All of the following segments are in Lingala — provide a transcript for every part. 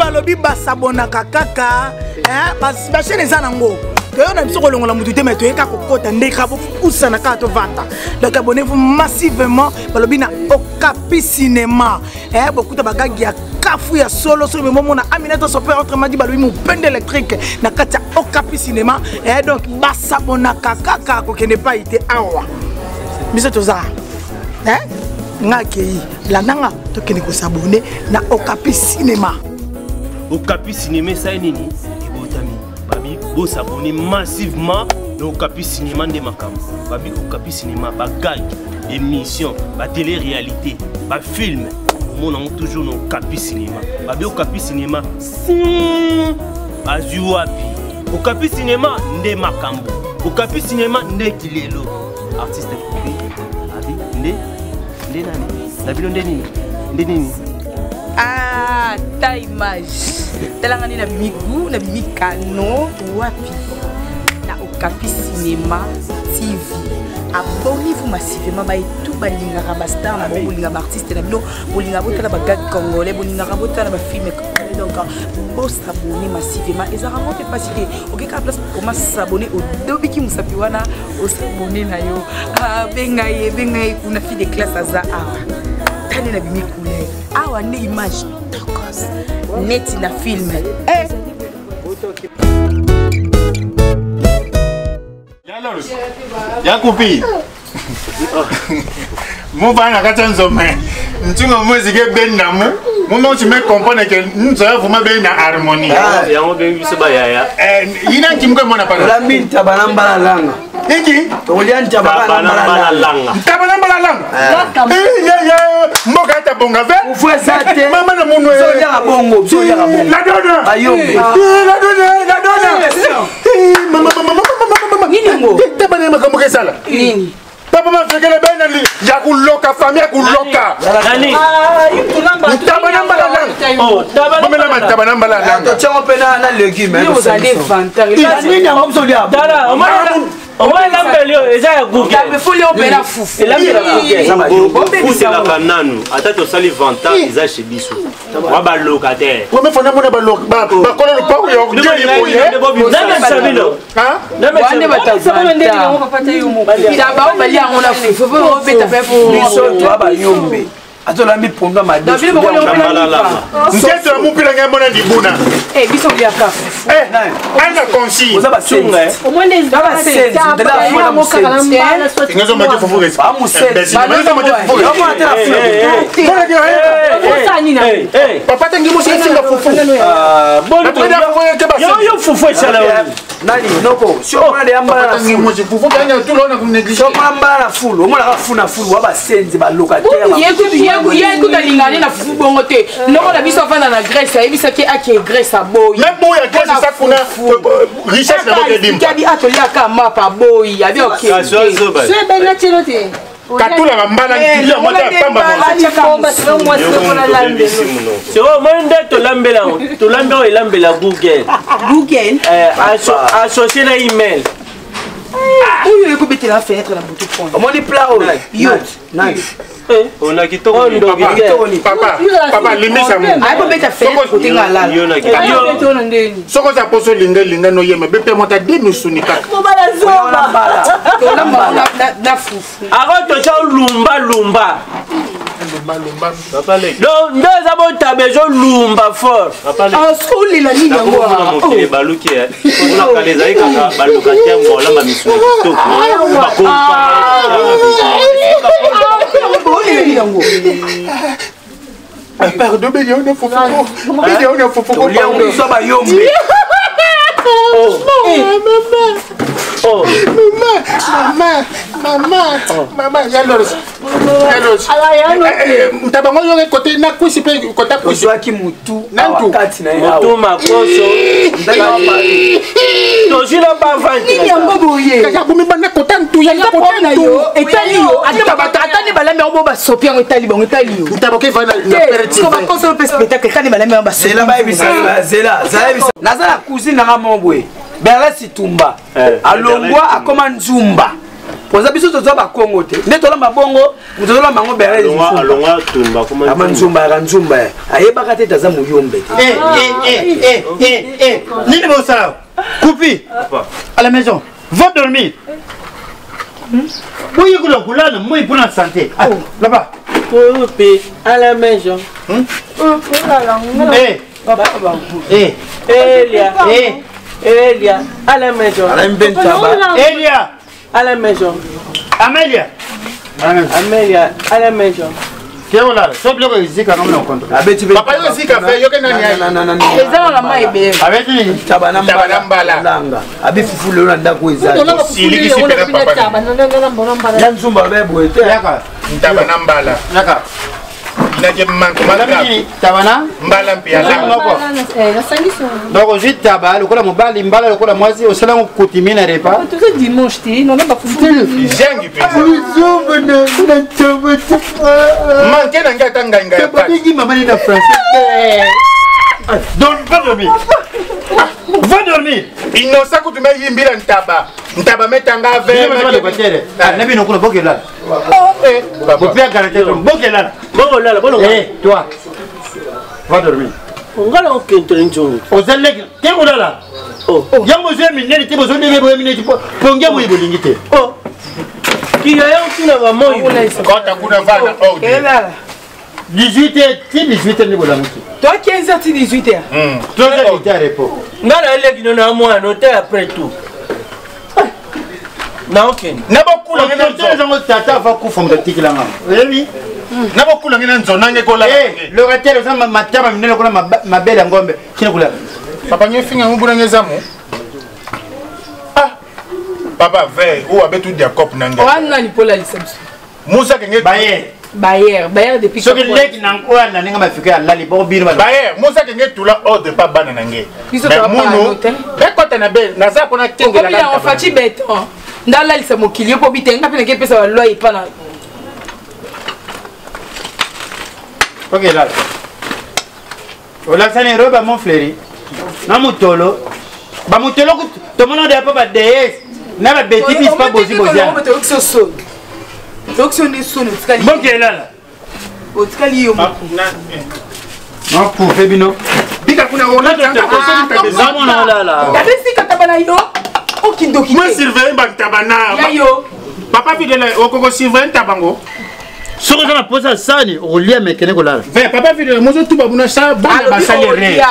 balobi basabona kaka bashene eza nango toyo na biso kolongola mutu te mais toyeka kokota ndeka bokusana kaka tovanda. Donc abonnez-vous massivement balobi na Okapi Cinéma bokuta bagagi ya kafu ya solo sur moment na Aminata Sopé autrement dit balobi mupende électrique na kati ya Okapi Cinéma donc basabona kaka kokende pa ite awa biso toza ngakei landanga tokende ko s'abonner na Okapi Cinéma. Okapi Cinéma ça nini ebotami babi bo s'abonner massivement na Okapi Cinéma de makambo babi Okapi Cinéma ba gag émission ba télé-réalité ba film on a toujours na Okapi Cinéma babi Okapi Cinéma azuapi Okapi Cinéma nde makambo Okapi Cinéma nde kilelo artiste privé abi nde nani la bilo nde nini ta image telangani na migu na mikano wapi na Okapi Cinéma TV. Abonnez-vous massivement ba tout balingaka ba star na bolinga ba artiste na bino bolinga botala ba gag congolais bolinga botala ba film donc bo s'abonner massivement et ça rend pas parce que OK ka place comment s'abonner au dobiki musapi wana au s'abonner na yo bengaye kuna fi de classe aza awa tani na bimi couleur awa ne image tokos net na film Yakupi. Mon père n'a qu'à t'enzomer. Tu m'as musique ben namu. Moi tu me comprends que nous avons vraiment bien harmonie. Ah, ya on bien se baya. Ina kimko mona pala. La min tabanamba langa. Eki? Olian tabanamba langa. Tabanamba langa. Mboka ta bonga ve. Vous faites ça te. Maman na mono. Soya bongo, soya bongo. La donna. Ayombe. La donna. Maman. Nini tabanamba comme que ça là. Nini? Papa m'a fait que le ben ya kuloka famille kuloka. Nani? Tabanamba la langue. Oh, tabanamba la langue. Tu as un peu na légumes. Vous allez vanter. Nini on va dire. Dala, on va l'embellir et ça Google. Il faut les opérer fouf. Et là Google. C'est la banane. Attends sali vanta ils chez biso. Wa ba locataire. Ouais mais faut na mona ba kola le pauvre yo Dieu boye. Nana sabino. Hein? Wane batavanda. D'abord bali on a fouf. Faut pas repéter pour biso toi ba yombe. Atola mi ponda ma David mo le Nketo ya mupila ngai mona libuna. Biso via ka. Ana consigne. Oza ba sunga Au moins les ba sense de la foi mo kalamba. Ngazo maje fufu resi. Ba mo sense. Ngazo maje fufu. Yo mo atela fufu. Bona ke ça ni na. Papa tangi mo singa fufu. Bon Yo fufu chala. Nani noko. Si on a des ambala tangi mo fufu kanya tout là on a négligé. Si on a ambala full, on a funa full wa ba sense ba locataire. Écoute, lingane na fufu bongo te. Noko na biso fana na Grèce, ayebisa ke ake Grèce aboyi. Même boy ya Grèce ça kuna richesse na boke dim. Kabi atolia ka mapa boyi, abi OK. C'est ben naturel te. Katula bambala ngiya mata pamba mo. C'est au moins de to lambela elambela Google. Google Associé na email. Où il peut la fenêtre na butu point. On dit plat yo. Nice. On a quitté Papa limite ça mo. Ay peut mettre fenêtre côté ngala. Yo na quitté. Soko za poso linga no yema bepe mota demi sunika. Na fufu. Avant to cha lumba. Papa le. Donc deux abon tabejo lumba fort. Papa le. Asuli la nini yango. On a baluki. On a kaleza ikaka balukati mbola ma misu. Par 2 millions de fofo. Millions de fofo. Maman, yalos. Mtabango yo côté na kusi pe côté kusi. Ozoaki mutu. Nantu. Mutu makoso. To jina pas vendre. Nini yango boye. Kaka bumi bana côté ntu ya côté na yo. Etali yo. Atani balame obo ba sopi yango etali bongo etali yo. Mtaboke va na période. Ko ba koso pe spectacle etali balame ba sopi. Zela ba ebisa. Zela ebisa. Nazala cousine na ngambwe. Berla Situmba. Alongwa akoma Nzumba. poza biso toza ba Congo te ne tola mabongo tola mango berez alonga tumba comment amanzumba ayebaka te taza muyombe nini bosala Koupi à la maison va dormir oui kulala moi pour la santé là-bas Koupi à la maison Elia à la maison Elia à la maison Amélia à la maison Keola so bloko izika ngam na contre papa yo zika fe yo kenani eza na mai be avec ni tabana mbala abi fufu le na ndako eza siliki sipera papa ya nzumba bebo ete yaka tabana mbala yaka inaje manko madame tabana mbala mpia ngoko donc je taba lokola mobali mbala lokola mwasi osala kutimina repa tout ça dimanche ti non ba fufu jengi pe manke na ngata nganga ya pa maman na français donc va dormir innocent kutume yimbira ntaba metanga ve na bino kuna bokela bopia garantie bokela toi va dormir ngala okentren jongo ozalek te olala yango zo minene te bozo ndenge boye minene pongia boye bolingite kiyo ya ukina ba moyo kota kuna vana 18h ti 18h ni bola muki toi 15h ti 18h toi ça était à repos ngala leki na moi noté après tout na okeni na bokula ngena nzo tata va kufa mdatikila ngam oui na bokula ngena nzo nange kola le retero sama matama minene kola mabele ngombe kina kula papa nyefinga ngubula ngezamu papa ve ou abetu dia cop nange wana ni pola lisamsu musa kenge Bayer depuis ce que leki nankwa na ninga mafika lali bo bino Bayer musa kenge tula ordre pas bana nange mais muno bekota na be naza kona kengela na on fati beton ndala lisa mokilio po bitenga pena ke pesa loi ipana OK là ola sane roba mon fleri na mutolo ba mutolo to mona de pa ba DS na ba beti fils pas bozi bozia donc on est sonné bon qui est là au tkali yo non pour febino bika kuna ona tanga ko so bika zamona la kabisi katabana yo okindoki moi surveiller ba tabana yo papa fidèle okoko surveiller tabango soko na posa sani olia mekene ko la ve papa fidèle mozo tuba buna sa bana ba salaire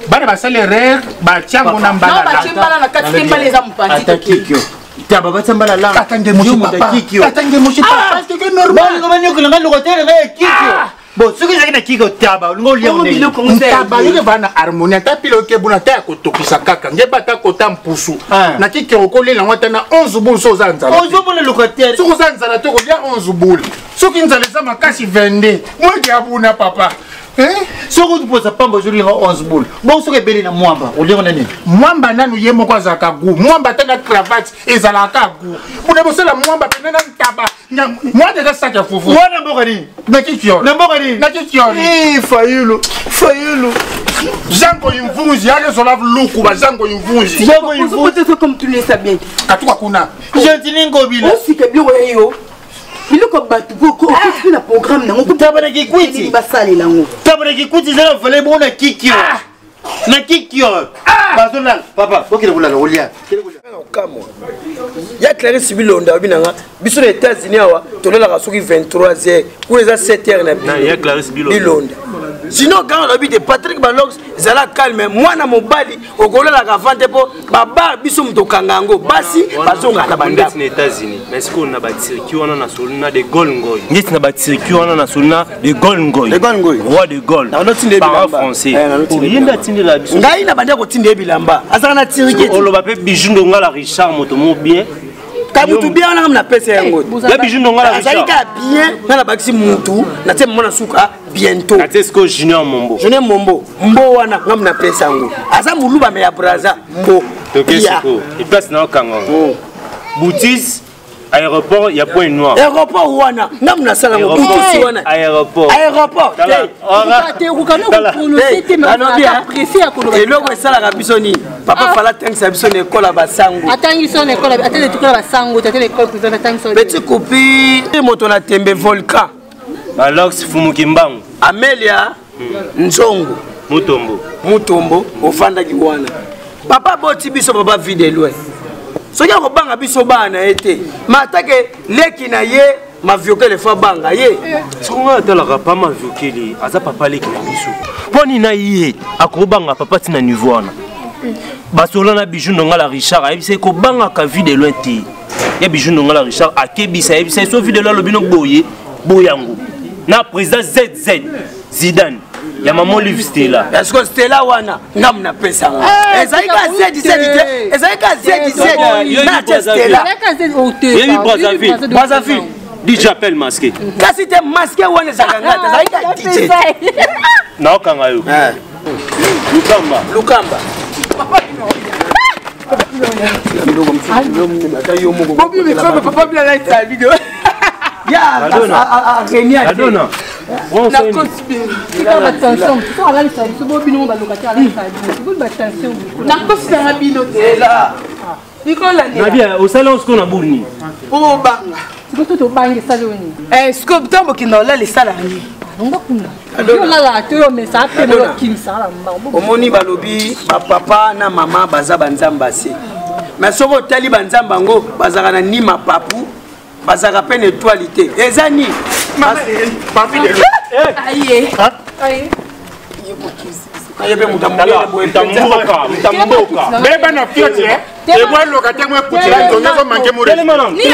bana ba salaire ba tiango na mbala ba timbala na kati mbala za mpandi atakikyo taba batambala la atange mushi papa atange mushi papa c'est normal ngoma nyoko nga lokotere nga kikyo bon soki zaki na kiko taba ngolia ngone taba yeke bana harmonie ta piloke buna ta ko tokisa kaka ngeba ta ko tampusu na kiko ko lela ngota na 11 bul so zanza 11 bul lokotere so zanza na to ko dia 11 bul soki nzale za makasi 22 moi dia buna papa soko tuposa pamba juri nga 11 boules bon soke beli na mwamba olingo nani mwamba nanu ye moko azaka gu mwamba tena cravate ezalaka gu muna bosala mwamba penena ntaba mwande ka saka fufu wana mboka ni na kikiyo fayulu Zango Yimvunzi ale solav luku ba Zango Yimvunzi c'est comme tu le sais bien katuka kuna gentilingo bila osike biro yo biloko batu ko na programme na ngoko tabana kikwiti basale lango tabana kikwiti zela vale bona kikio na kikio bazola papa okile kulala olia kamo ya Clarisse Bilonda binanga biso les États-Unis awa tolela ka soki 23h pour les 7h na ya Clarisse Bilonda sinon quand on habite Patrick Balox zala calme mwana mobali okolela ka vente po baba biso mtokangango basi bazonga na banda aux États-Unis mais ce qu'on a bâti qui on a soluna de Golngoy ngiti na bâti qui on a soluna de Golngoy roi de Gol par français yinda tindela biso ngai na banda ko tinde bilamba azaka na tiriki oloba pe bijundo ngala Richard moto mo bien kabutu bien na pesa yango la bijundo ngala Richard azalika bien na bakisi mutu na te mona suka bientôt na tesco Junior Mombo mbo wana ngam na pesa yango aza muluba me ya braza mbo tokesiko et place na kango boutis aéroport ya point noir aéroport wana ngam na sala ngo boutis wana aéroport te ukana ko prononcer te mais apprécier ko lo eloko esala ka biso ni Papa fala tangisa biso na école basango. Atangi son école, atele tukola basango, atele école prison atangi son. Petit copie moto na tembe volcan. Alox Fumukimbangu. Amelia Nzongo. Mutombo ofanda kiwana. Papa boti biso papa vide loin. Soki akobanga biso bana ete. Matake leki na ye mavioke le fa banga ye. Songa talaka pa mavioke li aza papa leki na biso. Poni na ye akobanga papa tina niveau wana. Basola na bijou ndonga la Richard ayebisa ko banga ka vide loin te. Ya bijou ndonga la Richard akebisa ayebisa so vide loin lobino boye boyango. Na président ZZ Zidane. Ya maman livre Stella. Est-ce que Stella wana ngam na pesa nga. Ezaika ZZ. Ezaika ZZ. Na Stella. Yeli Brazzaville. DJ appelle masqué. Kasi te masqué wana zakangata. Ezaika DJ. Na okanga yo. Lukamba. Papa bien là ta vidéo. Ya Adona. La conspiration. Attention, tu vas aller ça, tu vas bien dans locataire là ça. Tu veux attention. La conspiration est là. Nicolas. Na bien, au salon ce qu'on a bourni. Oh banga. Tu peux tout banger ça loni. Scope tambo kinola les salariés. Omoni balobi papa na mama baza banzamba se. Mais soko tali banzamba ngo bazaka na ni mapapu bazaka pe neutralité. Ezani. Papi de. Aïe. Aïe. Ayebe mutamboka. Beba na fiote. Et moi locataire moi pour tirer donc on manquer mourir. Ni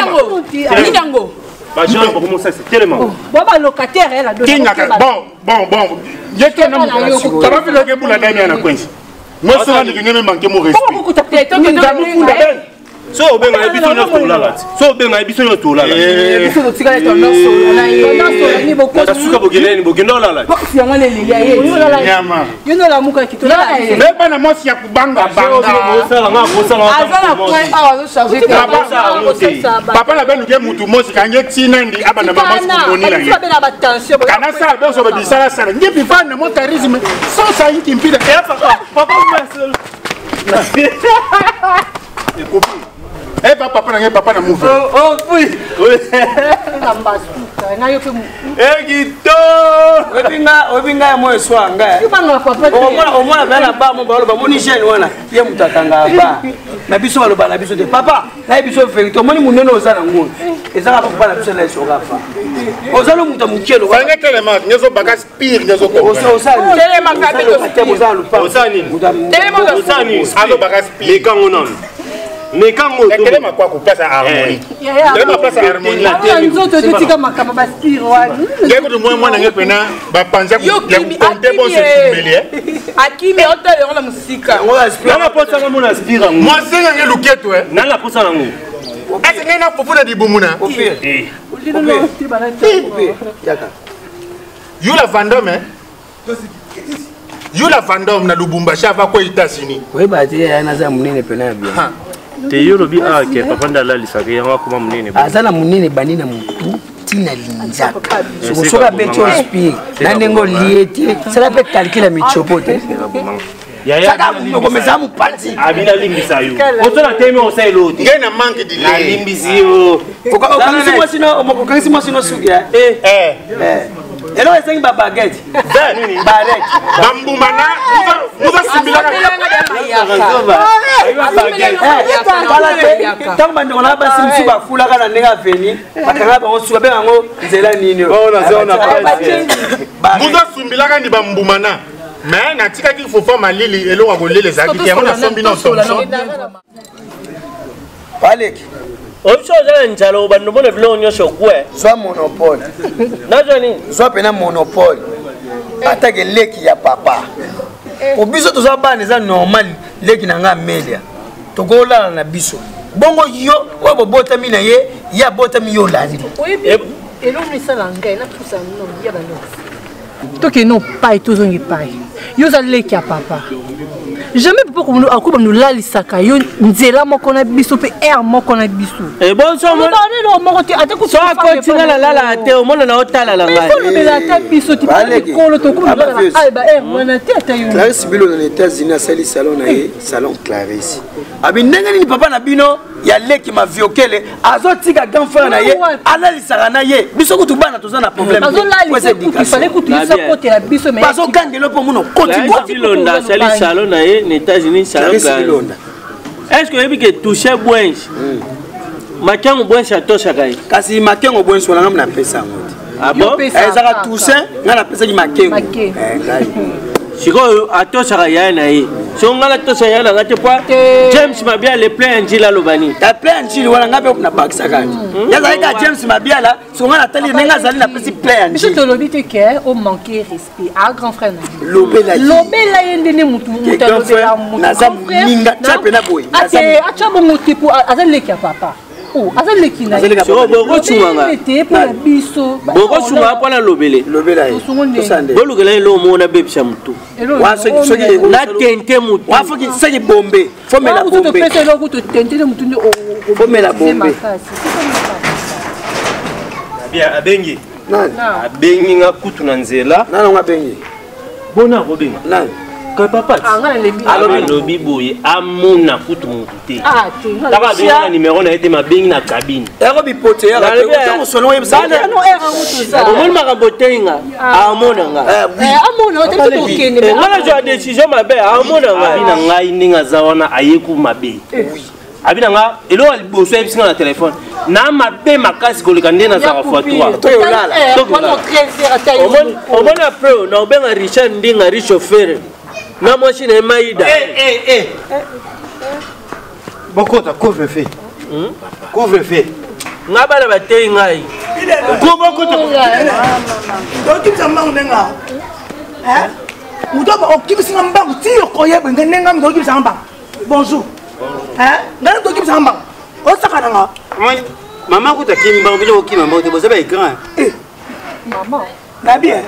dango. Bah je vais commencer c'est tellement. Bon locataire elle a donné. Bon. J'étais na mo. Ça va faire que pour la dernière na coince. Moi ça ne me manquer mon respect. Pourquoi tu t'appelles toi So ben na biso na tola la. So ben na biso na tola la. Biso no tika to no so na ye. Ni boko. Suka bogele ni bogendo la la. Si yango le liga ye. Nyama. Yo no la muka kitola. Beba na mo si ya kubanga banga. Osala nga osala. Azala point a zo charger. Papa la benu ke mutu mo si kange tina ndi abana mama sikoni la ye. Kana sala beso be bisala sala. Ngebi fa na mo charisme. So sa yiki mpida. Papa moi Eh papa na move. Oh oui. Egito. Obinga ya moyo swanga. Omona bana ba mo ba lo moni jeune wana. Ye mutatanga ba. Na biso baloba na biso te. Papa, na biso vérité. Omoni munene ozana ngoni. Ezaka papa na biso na soka fa. Ozalo muta mukelo. Wanga telema nyezo bagas pire nyezo ko. Osani. Telema kabito. Osani. Telema osani. Alo bagas pire kango non. Mais quand on telema kwa kupasa harmonie. Telema pasa harmonie. Nzoto tetika makamba basire wani. Ngeko de moi na ngepena ba panza ya konte bo se tumbele. Akimi hôtel on la musika. Na la posa na mona aspira. Moi senga ngeluketo Na la posa na ngo. Ese ngena popuna di bumuna. Yaka. Yula Vandome. Yula Vandome na Lubumbashi ava ko États-Unis. Oui ba te ya na za munene pena bien. Te yolo bi ke papa ndala lisaka yanga kuma munene. Azala munene bani na mutu tina linzaka. Soka beto speak. Na nengo liete. Sala pe calcula michopote. Ya komeza mupanzi. Abina limbisa yo. Otola teme oselo. Ngena manque de la limbisi yo. Okangisi mo sino sugia. Elo esengi ba baguette. Nini? Baguette. Bambumana, muza simbilaka. Tango bando na basi msu ba fula kana nenga veni. Bakanga ba osuka be ngo nzela nini. Muza simbilaka ni bambumana. Mais na tika ki fofo malili elo wa golele zaki ti ngona sombi no somso. Palek. Ochoza njalo bando bone vlo nyosho kwe. Soit monopole. Najoni. Soit pena monopole. Atake leki ya papa. Obiso to za bana za normal leki na nga media. Tokola na biso. Bongo yo wa bobota mina ye ya bota mi yo landi. Elo misala ngai na tusa no ya bano. Toke no pai tozongi pai. yo zaleki ya papa jamais papa akoba nous lalisaka yo nzela moko na biso pe air moko na biso bon so mo non moko te ata ko so continue la la te o mona na otala la ngai mais le ata biso ti pa kolo to ko ba air mona te ata yo Clarisse bilo dans les États-Unis à sali salon na salon Clarisse abi ndenge ni papa na bino ya leki ma viokele azotika grand frère na ye alalisaka na ye biso kutu bana tozana problème il fallait que tu sois côté à biso mais bazo gangelo po muno côté Londa sali salon na ye les États-Unis salon est-ce que ebi que toucher bwench makango bwench atosaka ye kasi makengo bwench wala ngamna pesa ngoti ah bon ezaka toucher ngana pesa ki makengo ngai sikoyo atosaka ya na ye so ngala tosa ya na te kwa James Mabia le plein njila lobani ta plein njili wala ngabe na bakisa kandi yaza ka James Mabia la so ngala tali nenga zali na pesi plein njili je te lobi te que au manquer respect à grand frère lobela yende ne mutu lobela mutu na za minga chape na boy ate acha bongo tipo azaleki ya papa oh azaleki na so boko chumanga te pour biso boko chumanga pona lobela bolukela lo mona bebisha mutu wa soki na tente mutu wa foki seki bombe fomela bombe to pese lo kuto tente ne mutu fomela bombe bien abengi nani abengi nga kutu na nzela nani ngabengi bona robenga nani ka papa alobi boye amona kutu mutu te taka benga na numéro na ete mabengi na cabine ero bipote ya ko solo yeb sa no era mutu sa omoni makambo tenga amona nga amona ote to kende ngala jo décision mabe amona nga abina ngai ninga zawana ayeku mabe abina nga elo aliboso ebisinga na telefone na mabe makasi koleka nde na zaka fois 3 to yolala omoni apres na obenga Richard Ndinga ri chauffeur na machine emaida bokota couvre-feu couvre-feu nga bana batei ngai bokota dokimisa mbangu ndenga mutoba okimisa mbangu ti okoyeba ngenga ndokimisa mbangu bonjour ngana dokimisa mbangu osakana nga mama kuta kimba mbilo okima mbote bozaba écran mama na bien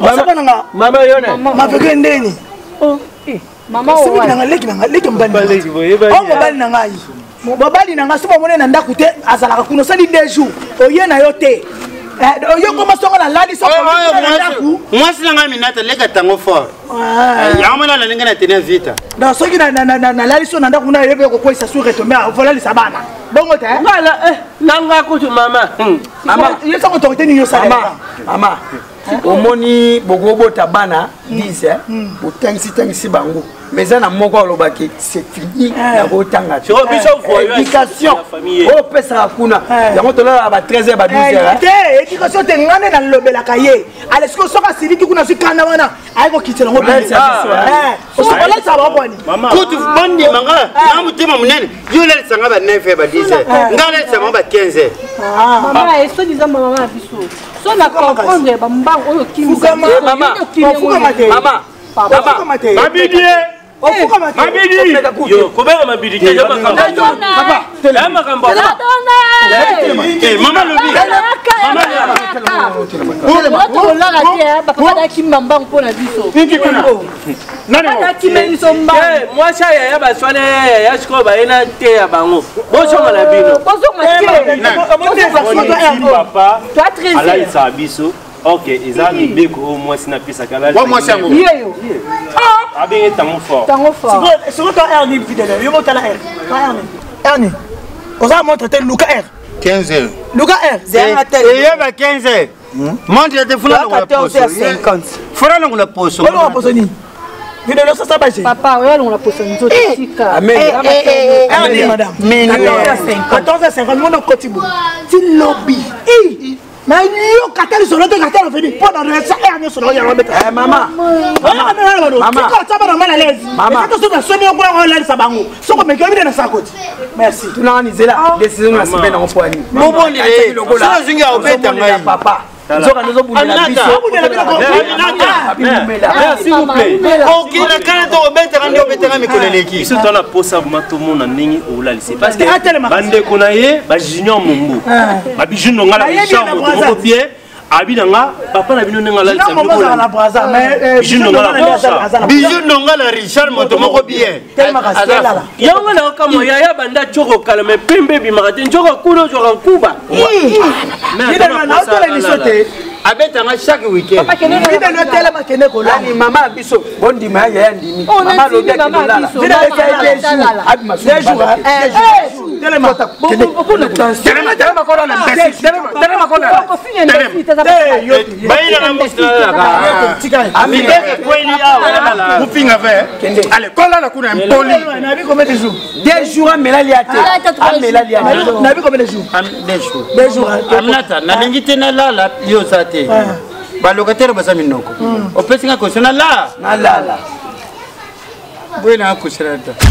osakana nga mama yona mafeke ndeni mama o nanga leki mbali o mobali na ngai mobali na ngai so bomone na ndaku te azalaka kuno sali 2 jours oye na yo te oye koma songa na lali so mwasi na ngai minata leka tango fort yamona na ninga na tena vita donc soki na lali so na ndaku na yebe ko kwesa sur retomber vola li sabana bongo te ngala nanga kutu mama mama yesa ko autorité ni yo sala mama omoni bogobota bana 10 botangisi bango mais na moko alobaki c'est fini na botanga éducation o pesa kuna yango tola ba 13h ba 12h te éducation te ngane na lobelaka ye ale siko soka siliki kuna sikana wana ayiko kitela ngo o sokola sa ba boni kutu bandi manga na mutima munene yule lisanga ba 9h ba 10h ngale lisanga ba 15h mama eso diza mama biso so na comprendre ba mbango oyo kimisa mama mabidi mabidi yo kubega mabidi ke makambo papa makambo mama lobi mama to la radio papa da kimba mbango pona biso nani da kimeliso mbango moi ça ya baswane ya siko ba ena te ya bango bosonga na bino papa ala isa biso ok eza mibeko au moins na pisa kala moi ça ngo abenge tango fort siko to erni videle yo motala erni oza montre te Luka R 15h Luka R c'est un tel et va 15h montre te fula na 14h50 fura na la poso wala wa poso ni videle ça ba je papa oya on la poso nzoto tika erni madame 14h50 mon kotibo ti lobby mais yo katali solo te katali fini pour dans le ça erni solo ya robeta mama ko taba na mala lezi maman to so so mo ko la sa bango so ko me ko na sa koti merci tuna ni zela décision na semaine en poani mo boni so zinga obeta ngai papa nzoka nzo bundela biso s'il vous plaît OK na kana to obeta ndio obeta mikoleleki biso tona posa mato mona ndingi olalisi parce que bande konaye ba junior mumbu ba bijuno ngala chambre to bien abinanga papa na bino nenga la bijou nonga la Richard moto moko bien yango na kama ya banda choko kala me pembe bi magate choko kuno choko kuba abetanga chaque week-end mama biso bondima ya ndimi mama lobi balocataire basa minoko opesinga kosona la boyena akusirata